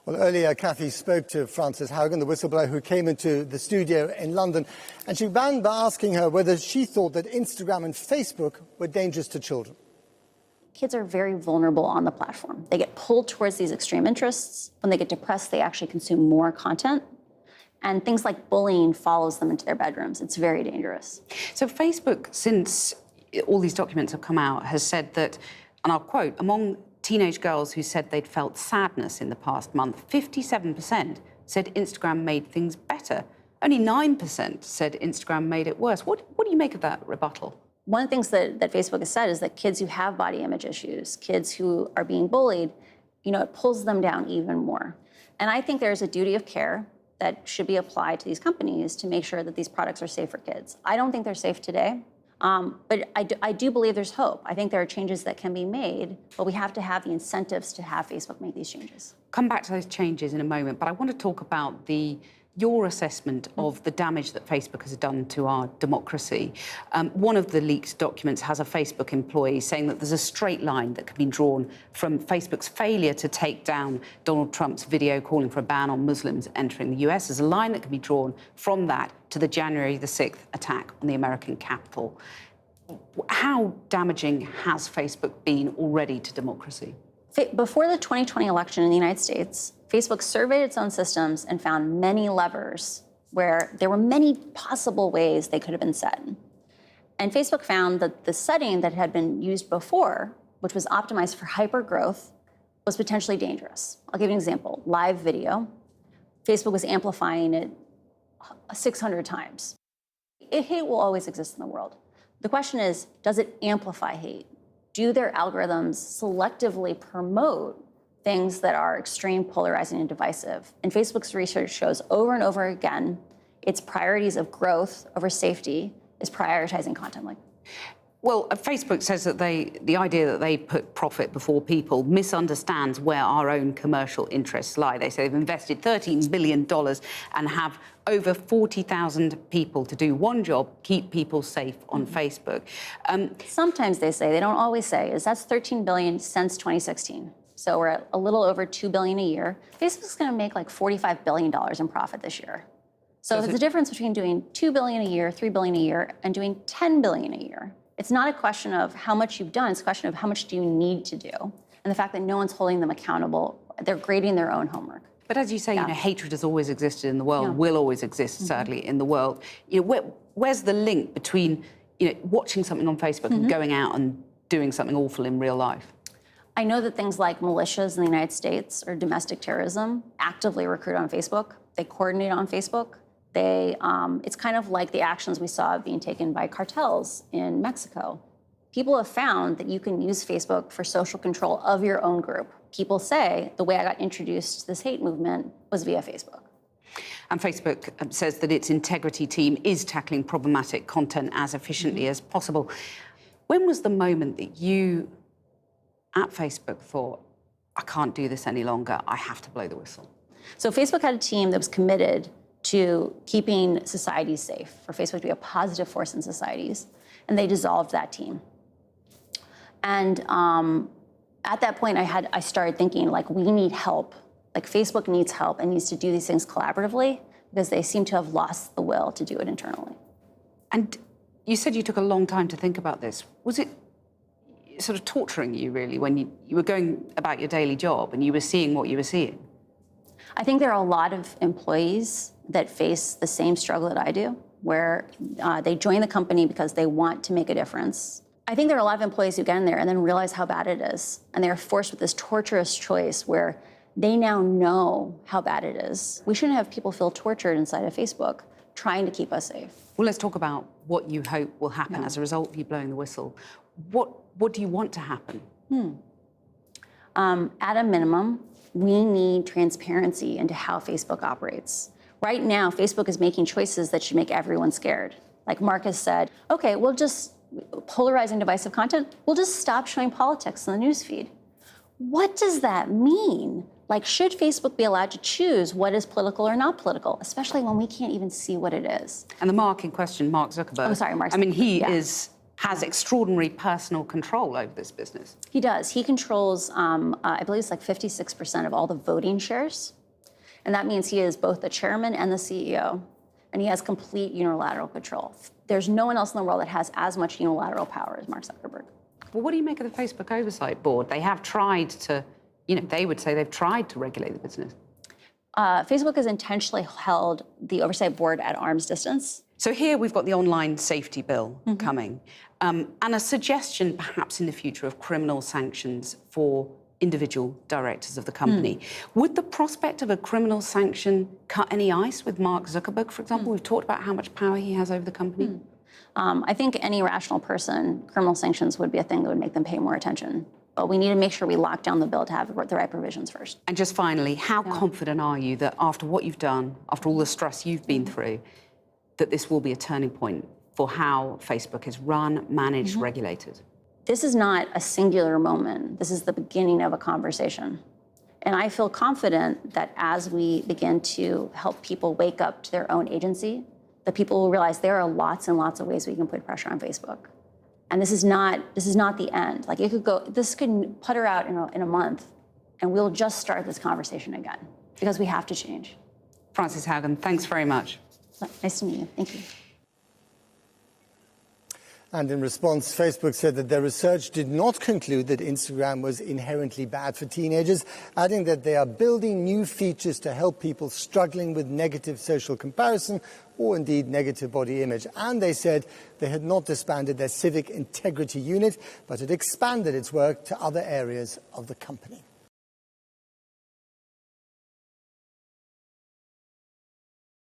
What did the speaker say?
Well, earlier, Kathy spoke to Frances Haugen, the whistleblower who came into the studio in London, and she began by asking her whether she thought that Instagram and Facebook were dangerous to children. Kids are very vulnerable on the platform. They get pulled towards these extreme interests. When they get depressed, they actually consume more content. And things like bullying follows them into their bedrooms. It's very dangerous. So Facebook, since all these documents have come out, has said that, and I'll quote, among teenage girls who said they'd felt sadness in the past month, 57% said Instagram made things better. Only 9% said Instagram made it worse. What do you make of that rebuttal? One of the things that Facebook has said is that kids who have body image issues, kids who are being bullied, it pulls them down even more. And I think there's a duty of care that should be applied to these companies to make sure that these products are safe for kids. I don't think they're safe today. But I do believe there's hope. I think there are changes that can be made, but we have to have the incentives to have Facebook make these changes. Come back to those changes in a moment, but I want to talk about your assessment of the damage that Facebook has done to our democracy. One of the leaked documents has a Facebook employee saying that there's a straight line that can be drawn from Facebook's failure to take down Donald Trump's video calling for a ban on Muslims entering the US. There's a line that can be drawn from that to the January the 6th attack on the American Capitol. How damaging has Facebook been already to democracy? Before the 2020 election in the United States, Facebook surveyed its own systems and found many levers where there were many possible ways they could have been set. And Facebook found that the setting that had been used before, which was optimized for hypergrowth, was potentially dangerous. I'll give you an example. Live video. Facebook was amplifying it 600 times. Hate will always exist in the world. The question is, does it amplify hate? Do their algorithms selectively promote things that are extreme, polarizing, and divisive? And Facebook's research shows over and over again, its priorities of growth over safety is prioritizing content like that. Well, Facebook says that the idea that they put profit before people misunderstands where our own commercial interests lie. They say they've invested $13 billion and have over 40,000 people to do one job, keep people safe on Facebook. Sometimes they say, they don't always say, is that's $13 billion since 2016. So we're at a little over $2 billion a year. Facebook's going to make like $45 billion in profit this year. So there's a difference between doing $2 billion a year, $3 billion a year, and doing $10 billion a year. It's not a question of how much you've done, it's a question of how much do you need to do. And the fact that no one's holding them accountable, they're grading their own homework. But as you say, hatred has always existed in the world, will always exist, sadly, in the world. Where's the link between, watching something on Facebook and going out and doing something awful in real life? I know that things like militias in the United States or domestic terrorism actively recruit on Facebook. They coordinate on Facebook. It's kind of like the actions we saw being taken by cartels in Mexico. People have found that you can use Facebook for social control of your own group. People say the way I got introduced to this hate movement was via Facebook. And Facebook says that its integrity team is tackling problematic content as efficiently as possible. When was the moment that you, at Facebook, thought, I can't do this any longer, I have to blow the whistle? So Facebook had a team that was committed to keeping societies safe, for Facebook to be a positive force in societies, and they dissolved that team. And at that point, I started thinking, like, we need help. Like, Facebook needs help and needs to do these things collaboratively because they seem to have lost the will to do it internally. And you said you took a long time to think about this. Was it sort of torturing you, really, when you were going about your daily job and you were seeing what you were seeing? I think there are a lot of employees that face the same struggle that I do, where they join the company because they want to make a difference. I think there are a lot of employees who get in there and then realize how bad it is. And they're forced with this torturous choice where they now know how bad it is. We shouldn't have people feel tortured inside of Facebook trying to keep us safe. Well, let's talk about what you hope will happen as a result of you blowing the whistle. What do you want to happen? At a minimum, we need transparency into how Facebook operates. Right now, Facebook is making choices that should make everyone scared. Like Marcus said, okay, we'll just, polarizing divisive content, we'll just stop showing politics in the newsfeed. What does that mean? Like, should Facebook be allowed to choose what is political or not political, especially when we can't even see what it is? And the Mark in question, Mark Zuckerberg. I'm sorry, Mark Zuckerberg. I mean, he is has extraordinary personal control over this business. He does. He controls, I believe it's like 56% of all the voting shares. And that means he is both the chairman and the CEO. And he has complete unilateral control. There's no one else in the world that has as much unilateral power as Mark Zuckerberg. Well, what do you make of the Facebook Oversight Board? They have tried to, they would say they've tried to regulate the business. Facebook has intentionally held the Oversight Board at arm's distance. So here we've got the online safety bill coming, and a suggestion perhaps in the future of criminal sanctions for individual directors of the company. Would the prospect of a criminal sanction cut any ice with Mark Zuckerberg, for example? We've talked about how much power he has over the company. I think any rational person, criminal sanctions would be a thing that would make them pay more attention. But we need to make sure we lock down the bill to have the right provisions first. And just finally, how confident are you that after what you've done, after all the stress you've been through, that this will be a turning point for how Facebook is run, managed, regulated? This is not a singular moment. This is the beginning of a conversation. And I feel confident that as we begin to help people wake up to their own agency, that people will realize there are lots and lots of ways we can put pressure on Facebook. And this is not the end. Like this could putter out in a month, and we'll just start this conversation again because we have to change. Frances Haugen, thanks very much. Nice to meet you. Thank you. And in response, Facebook said that their research did not conclude that Instagram was inherently bad for teenagers, adding that they are building new features to help people struggling with negative social comparison or indeed negative body image. And they said they had not disbanded their civic integrity unit, but had expanded its work to other areas of the company.